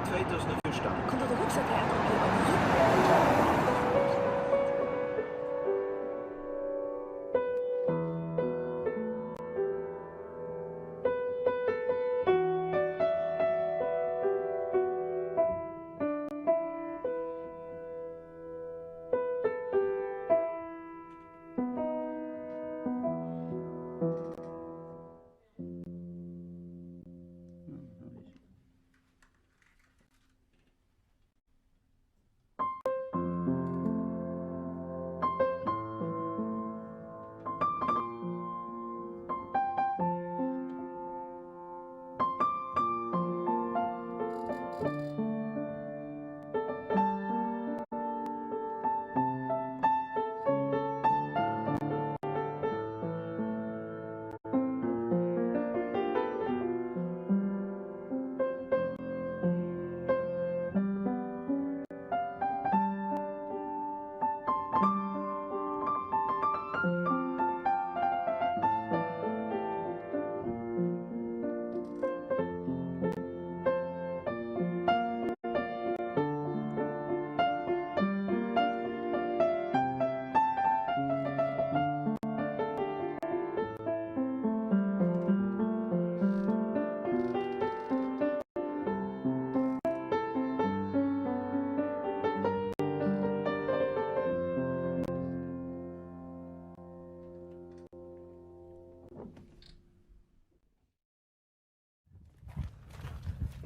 2001. Konden de hoekzetheid op je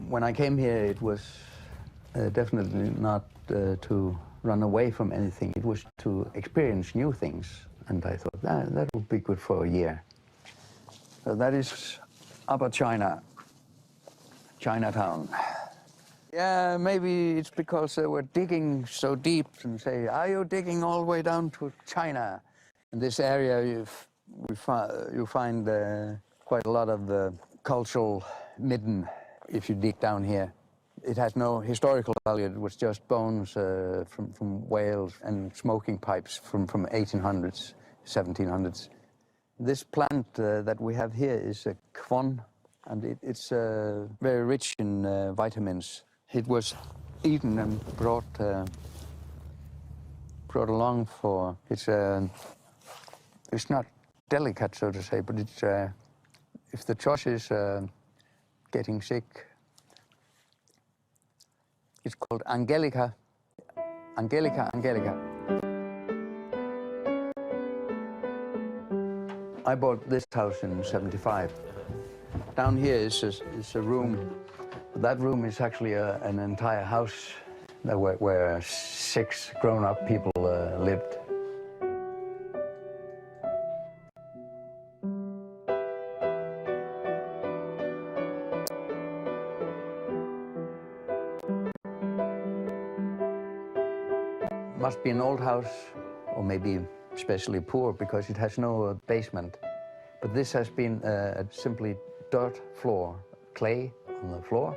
When I came here, it was definitely not to run away from anything. It was to experience new things. And I thought that would be good for a year. So that is Upper China, Chinatown. Yeah, maybe it's because we're digging so deep and say, are you digging all the way down to China? In this area, you find quite a lot of cultural midden if you dig down here. It has no historical value. It was just bones from whales and smoking pipes from 1800s, 1700s. This plant that we have here is a kwon, and it's very rich in vitamins. It was eaten and brought along for, it's not delicate, so to say, but it's, if the church is getting sick, it's called Angelica. Angelica, Angelica. I bought this house in '75. Down here is a room. That room is actually an entire house where 6 grown-up people lived. Must be an old house, or maybe especially poor, because it has no basement. But this has been a simply dirt floor, clay on the floor.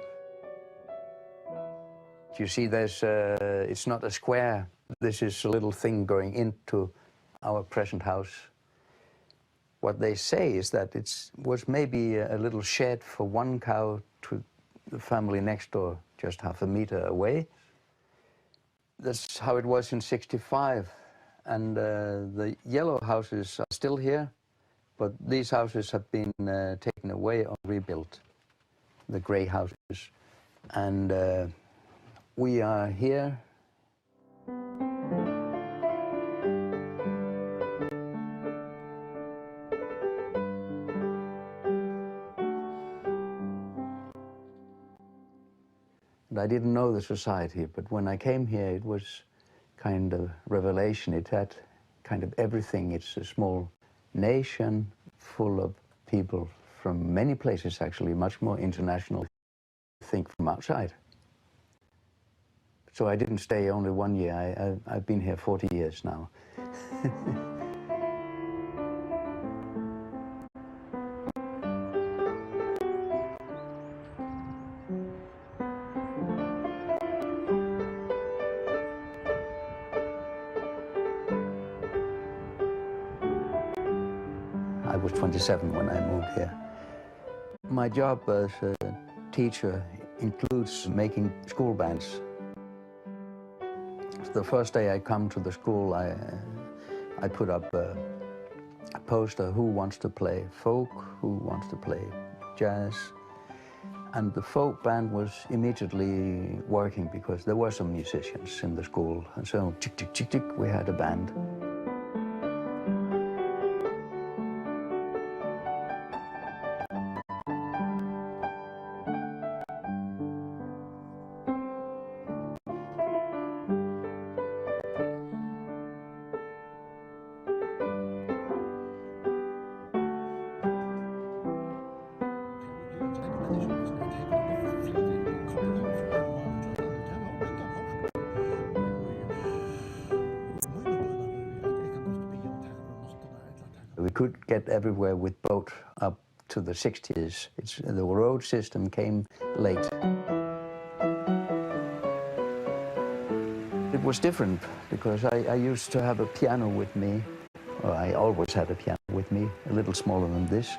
You see, it's not a square. This is a little thing going into our present house. What they say is that it was maybe a little shed for one cow to the family next door, just half a meter away. That's how it was in '65. And the yellow houses are still here, but these houses have been taken away or rebuilt, the gray houses. And we are here. And I didn't know the society, but when I came here, it was kind of revelation. It had kind of everything. It's a small nation full of people from many places, actually, much more international, think from outside. So I didn't stay only 1 year. I've been here 40 years now. I was 27 when I moved here. My job as a teacher includes making school bands. The first day I come to the school, I put up a poster, who wants to play folk, who wants to play jazz. And the folk band was immediately working because there were some musicians in the school. And so, tick, tick, tick, tick, we had a band. We could get everywhere with boat up to the 60s. The road system came late. It was different because I used to have a piano with me. Well, I always had a piano with me, a little smaller than this,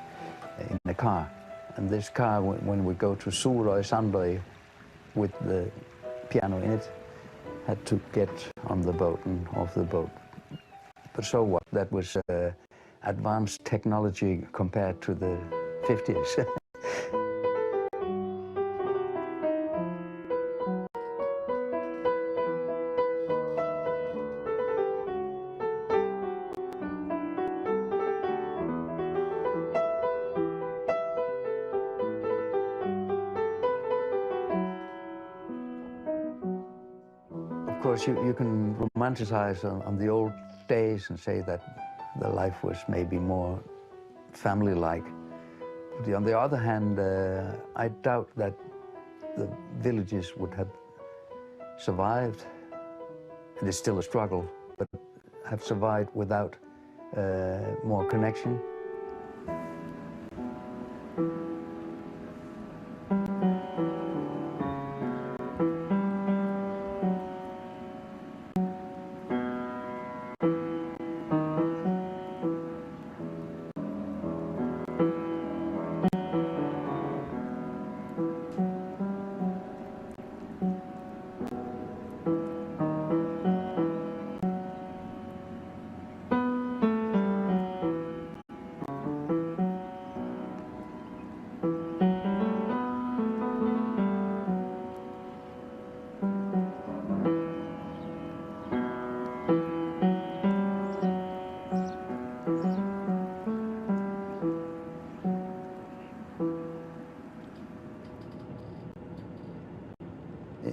in the car. And this car, when we go to Suðuroy, Sandoy, with the piano in it, had to get on the boat and off the boat. But so what? That was advanced technology compared to the 50s. Of course, you can romanticize on the old days and say that the life was maybe more family-like. But on the other hand, I doubt that the villages would have survived, and it's still a struggle, but have survived without more connection.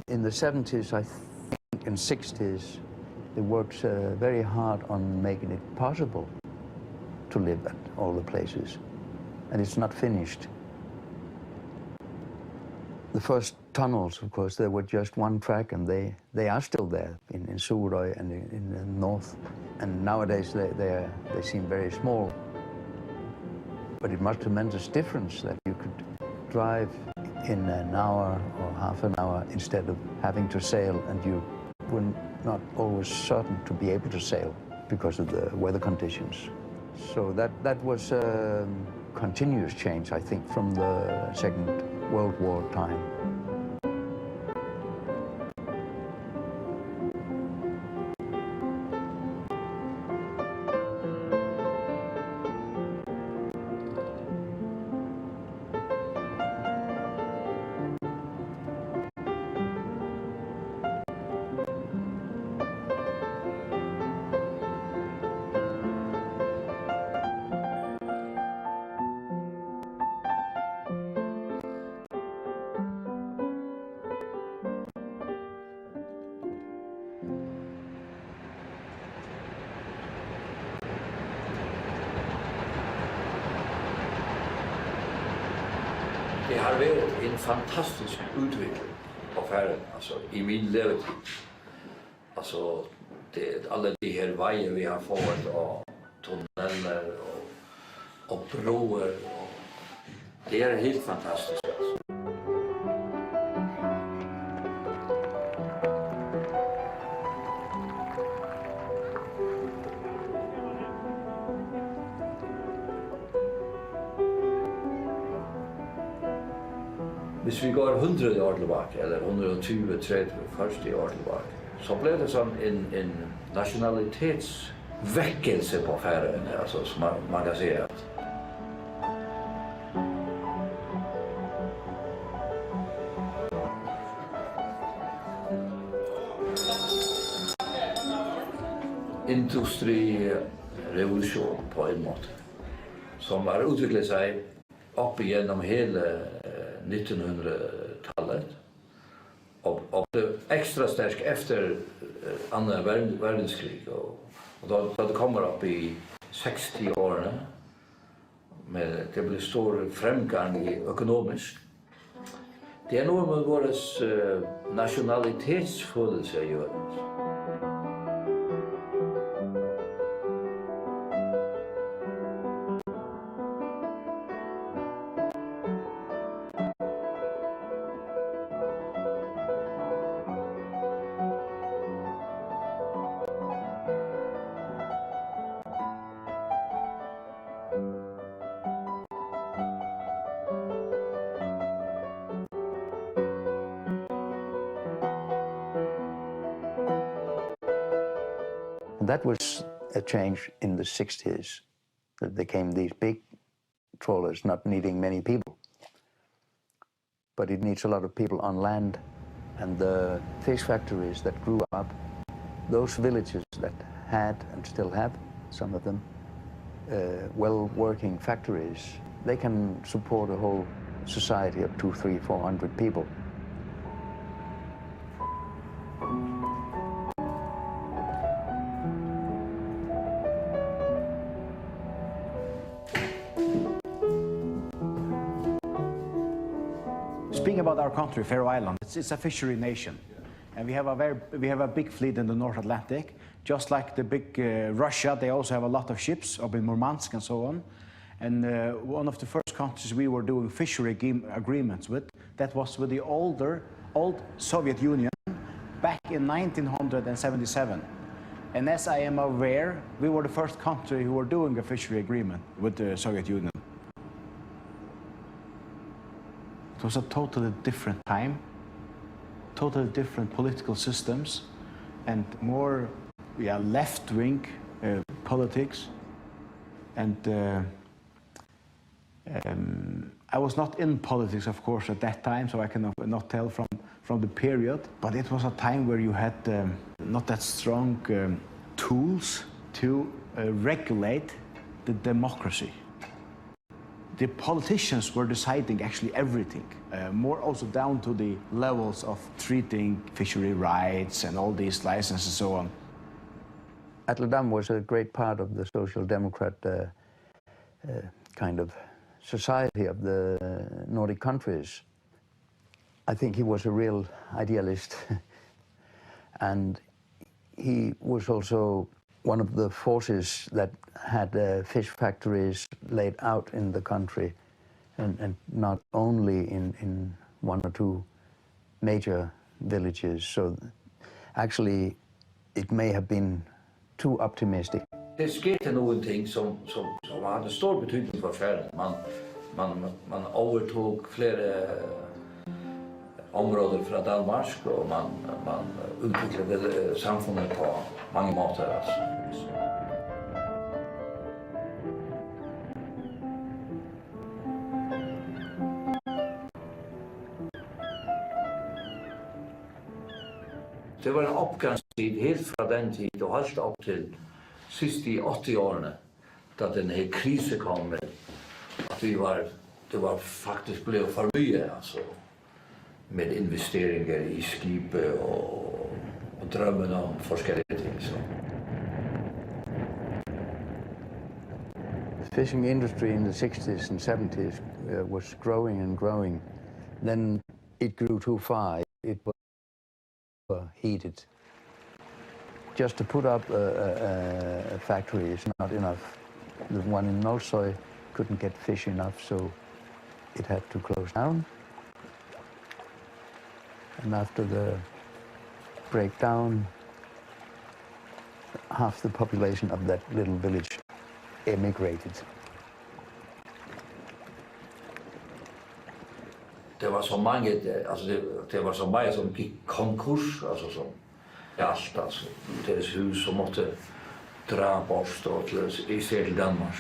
In the 70s, I think, and 60s, they worked very hard on making it possible to live at all the places. And it's not finished. The first tunnels, of course, there were just one track, and they are still there in Suðuroy and in the north. And nowadays, they seem very small. But it made a tremendous difference that you could drive in an hour or half an hour instead of having to sail, and you were not always certain to be able to sail because of the weather conditions. So that was a continuous change, I think, from the Second World War time. Det har været en fantastisk udvikling på Færøerne, altså i min levetid. Altså alle de her veje vi har fået, og tunneller og broer, det er helt fantastisk. Altså. Hvis vi går 100 år tilbake, eller 120, 30, 40 år tilbake, så ble det sånn en nationalitetsväckelse på Färöarna, alltså som man kan säga. Industrirevolution på en måte, som har utviklet seg opp igjennom hele 1900-tallet, og ble ekstra sterk efter andre verdenskrig, og da det kommer opp i 60-årene, det ble stor fremgang økonomisk. Det er noe med vår nationalitetsfølelse å gjøre. That was a change in the 60s, that there came these big trawlers not needing many people. But it needs a lot of people on land, and the fish factories that grew up, those villages that had and still have, some of them, well-working factories, they can support a whole society of 200, 300, 400 people. Speaking about our country, Faroe Islands, it's a fishery nation, and we have a big fleet in the North Atlantic. Just like the big Russia, they also have a lot of ships up in Murmansk and so on. And one of the first countries we were doing fishery agreements with, that was with the old Soviet Union back in 1977. And as I am aware, we were the first country who were doing a fishery agreement with the Soviet Union. It was a totally different time, totally different political systems, and more left-wing politics. And I was not in politics, of course, at that time, so I cannot tell from the period. But it was a time where you had not that strong tools to regulate the democracy. The politicians were deciding actually everything, more also down to the levels of treating fishery rights and all these licenses and so on. Atle Dam was a great part of the social democrat kind of society of the Nordic countries. I think he was a real idealist and he was also one of the forces that had fish factories laid out in the country, and not only in one or two major villages. So actually it may have been too optimistic. Det skete någonting som hade stor betydning för Färöarna. Man övertog flera områden från Danmark och man utvecklade samfundet på många måter. Alltså. Det var en uppgångstid helt från den tid och helt upp till sist i 80-årene, da den här krisen kom, att det var faktiskt blev för mycket, alltså, med investeringar i skip och drömmen om olika ting. Så. The fishing industry in the 60s and 70s was growing and growing. Then it grew too far. It was heated. Just to put up a factory is not enough. The one in Nólsoy couldn't get fish enough, so it had to close down. And after the breakdown, half the population of that little village emigrated. det var så mange, alltså det var så många som gick konkurs, alltså som allt, alltså. Deras hus som måste dra bort och till Danmark.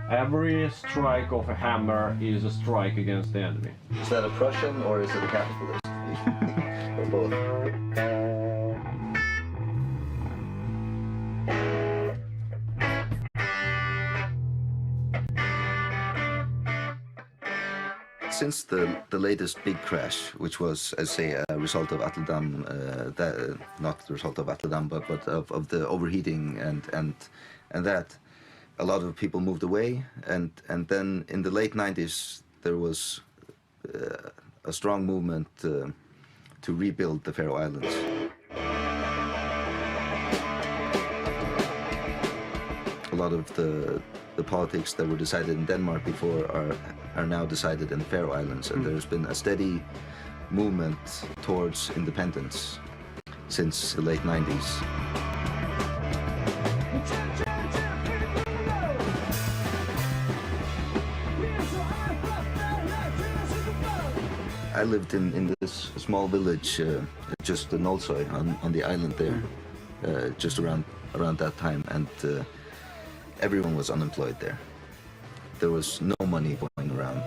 Every strike of a hammer is a strike against the enemy. Is that a Prussian or is it a capitalist? Or both? Since the latest big crash, which was, as say, a result of Atledam, not the result of Atledam, but of the overheating and that, a lot of people moved away, and then in the late 90s there was a strong movement to rebuild the Faroe Islands. A lot of the politics that were decided in Denmark before are now decided in the Faroe Islands, and there's been a steady movement towards independence since the late 90s. I lived in this small village just in Nólsoy on the island there, just around that time, and everyone was unemployed there. There was no money going around.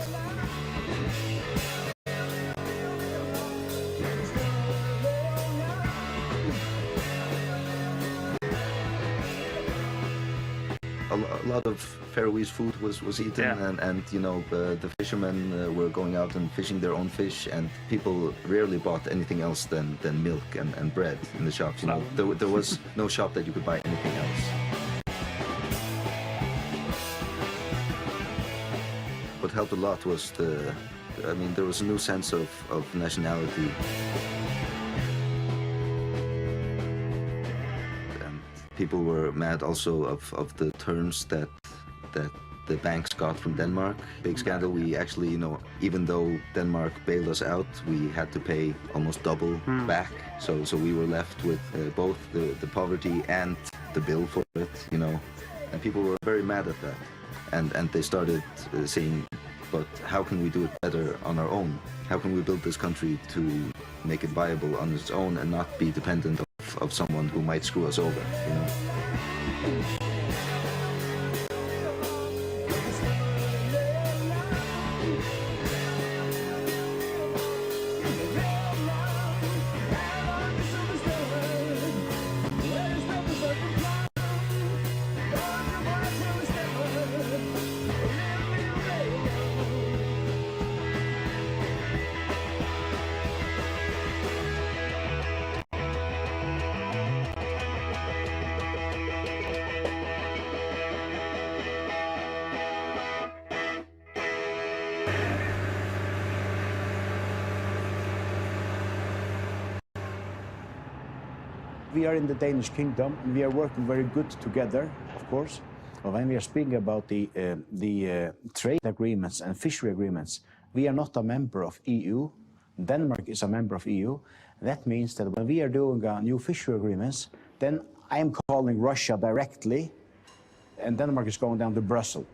A lot of Faroese food was eaten, and you know, the fishermen were going out and fishing their own fish, and people rarely bought anything else than milk and bread in the shops. You know, there was no shop that you could buy anything else. What helped a lot was there was a new sense of nationality. People were mad also of the terms that the banks got from Denmark. Big scandal. We actually, you know, even though Denmark bailed us out, we had to pay almost double back. So we were left with both the poverty and the bill for it, you know. And people were very mad at that. And they started saying, but how can we do it better on our own? How can we build this country to make it viable on its own and not be dependent of someone who might screw us over, you know? We are in the Danish kingdom, and we are working very good together, of course. But when we are speaking about the trade agreements and fishery agreements, we are not a member of EU. Denmark is a member of EU. That means that when we are doing new fishery agreements, then I am calling Russia directly, and Denmark is going down to Brussels.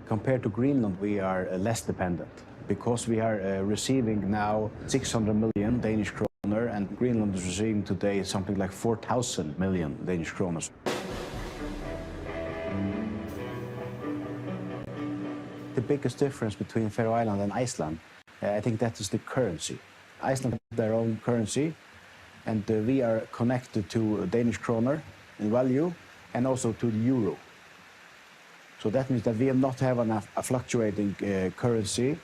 Compared to Greenland, we are less dependent because we are receiving now 600 million Danish kroner, and Greenland is receiving today something like 4,000 million Danish kroner. The biggest difference between Faroe Island and Iceland, I think that is the currency. Iceland has their own currency, and we are connected to Danish kroner in value and also to the euro. So that means that we not have a fluctuating currency.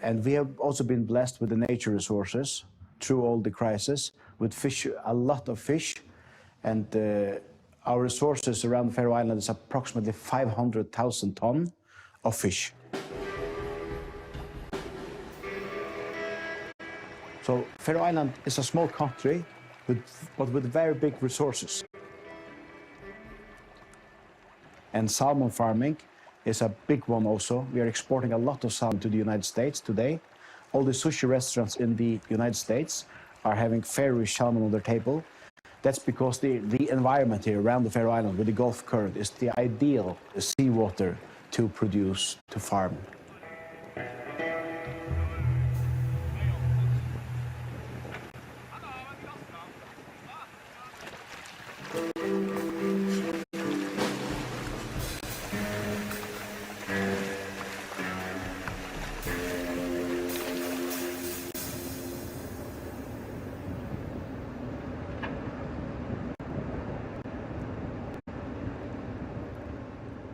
And we have also been blessed with the nature resources through all the crises, with fish, a lot of fish. And our resources around the Faroe Islands is approximately 500,000 tons of fish. So Faroe Island is a small country, but with very big resources. And salmon farming is a big one also. We are exporting a lot of salmon to the United States today. All the sushi restaurants in the United States are having Faroese salmon on their table. That's because the environment here around the Faroe Island with the Gulf current is the ideal seawater to produce, to farm.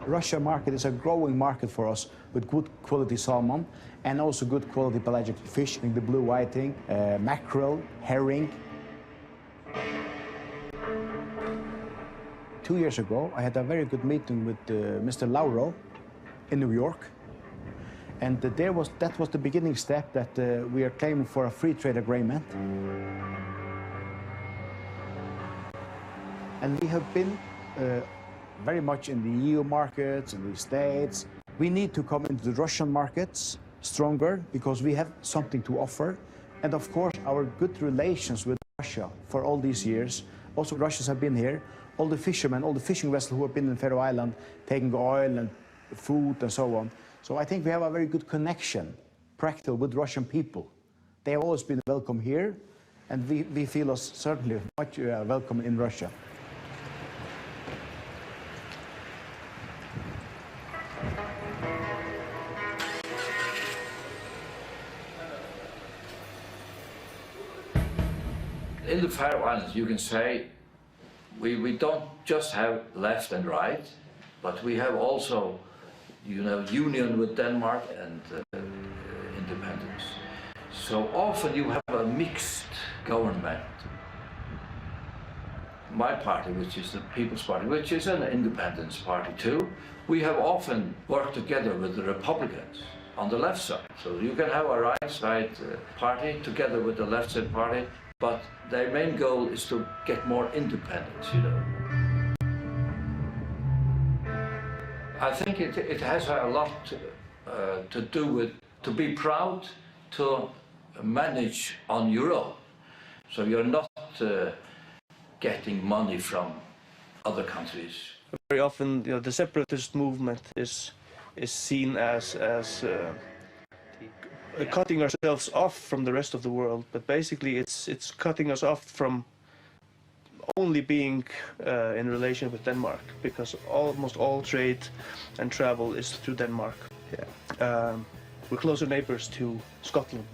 Russia market is a growing market for us with good quality salmon and also good quality pelagic fish, like the blue whiting, mackerel, herring. 2 years ago, I had a very good meeting with Mr. Lauro in New York. And that was the beginning step that we are claiming for a free trade agreement. And we have been very much in the EU markets, in the States. We need to come into the Russian markets stronger because we have something to offer. And of course, our good relations with Russia for all these years. Also, Russians have been here. All the fishermen, all the fishing vessels who have been in Faroe Island, taking oil and food and so on. So I think we have a very good connection, practical, with Russian people. They have always been welcome here, and we feel us certainly much welcome in Russia. In the Faroe Islands, you can say we don't just have left and right, but we have also, union with Denmark and independence. So often you have a mixed government. My party, which is the People's Party, which is an independence party too, we have often worked together with the Republicans on the left side. So you can have a right side party together with the left side party, but their main goal is to get more independence, I think it has a lot to do with to be proud to manage on your own. So you're not getting money from other countries. Very often, the separatist movement is seen as cutting ourselves off from the rest of the world, but basically it's cutting us off from only being in relation with Denmark, because almost all trade and travel is through Denmark. Yeah. We're closer neighbors to Scotland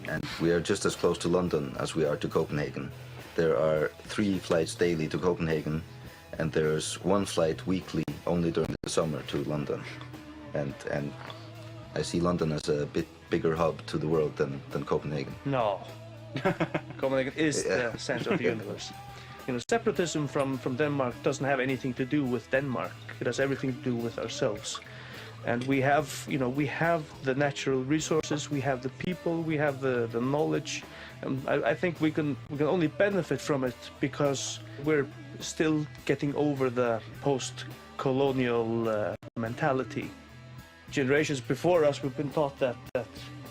and we are just as close to London as we are to Copenhagen. There are 3 flights daily to Copenhagen, and there's 1 flight weekly only during the summer to London. And I see London as a bit bigger hub to the world than Copenhagen. No. Copenhagen is the center of the universe. Separatism from Denmark doesn't have anything to do with Denmark. It has everything to do with ourselves. And we have the natural resources, we have the people, we have the knowledge. I think we can only benefit from it because we're still getting over the post-colonial mentality. Generations before us, we've been taught that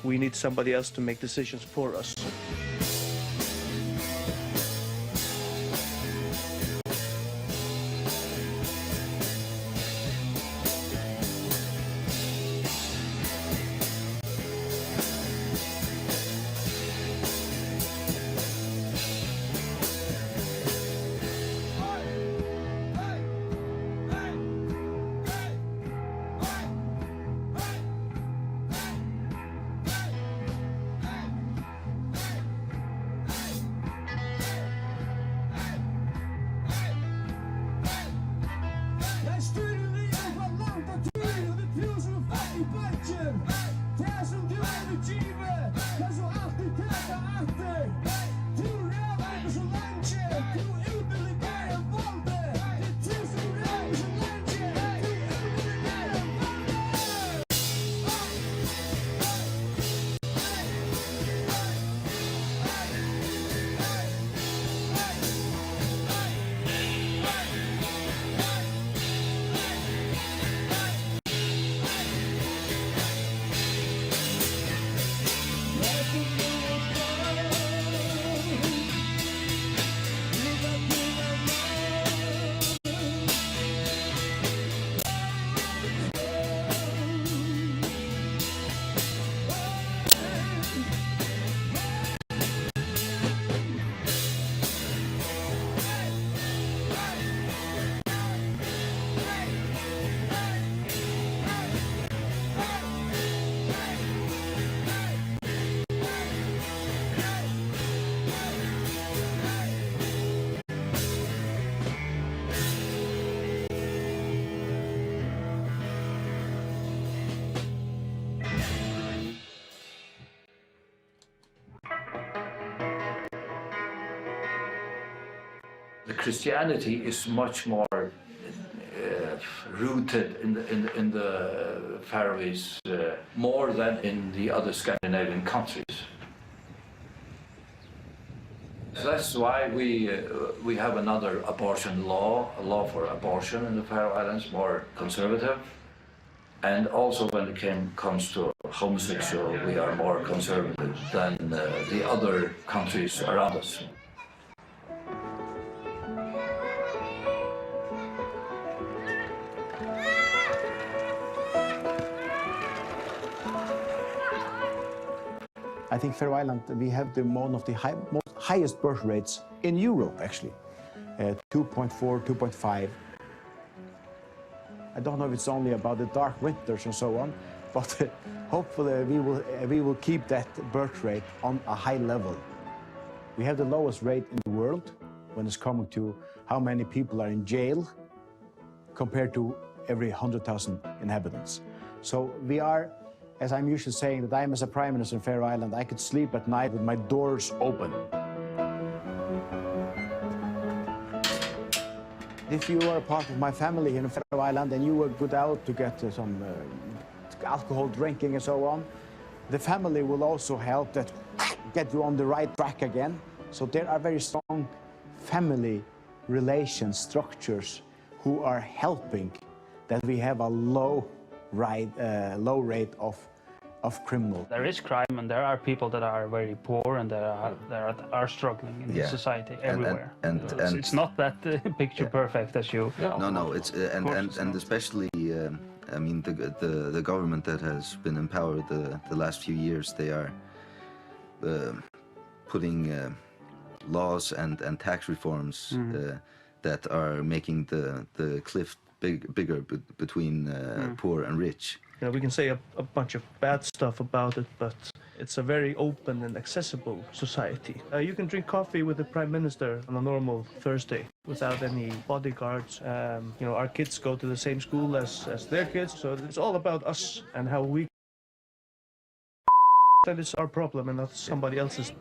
we need somebody else to make decisions for us. The Christianity is much more rooted in the Faroese more than in the other Scandinavian countries. So that's why we have another abortion law, a law for abortion in the Faroe Islands, more conservative. And also when it comes to homosexual, we are more conservative than the other countries around us. I think Faroe Island, we have one of the highest birth rates in Europe, actually. 2.4, 2.5. I don't know if it's only about the dark winters and so on, but hopefully we will keep that birth rate on a high level. We have the lowest rate in the world when it's coming to how many people are in jail compared to every 100,000 inhabitants. So we are, as I'm usually saying, that I am as a Prime Minister in Faroe Island, I could sleep at night with my doors open. If you are a part of my family here in Faroe Island and you would go out to get some alcohol drinking and so on, the family will also help that get you on the right track again. So there are very strong family relation structures who are helping that we have a low rate of criminal. There is crime and there are people that are very poor and that are struggling in the society everywhere. And it's not that picture perfect as you. No, it's and especially I mean the government that has been in power the last few years, they are putting laws and tax reforms that are making the cliff bigger between poor and rich. We can say a bunch of bad stuff about it, but it's a very open and accessible society. You can drink coffee with the Prime Minister on a normal Thursday without any bodyguards. Our kids go to the same school as their kids, so it's all about us and how we that is our problem and not somebody else's.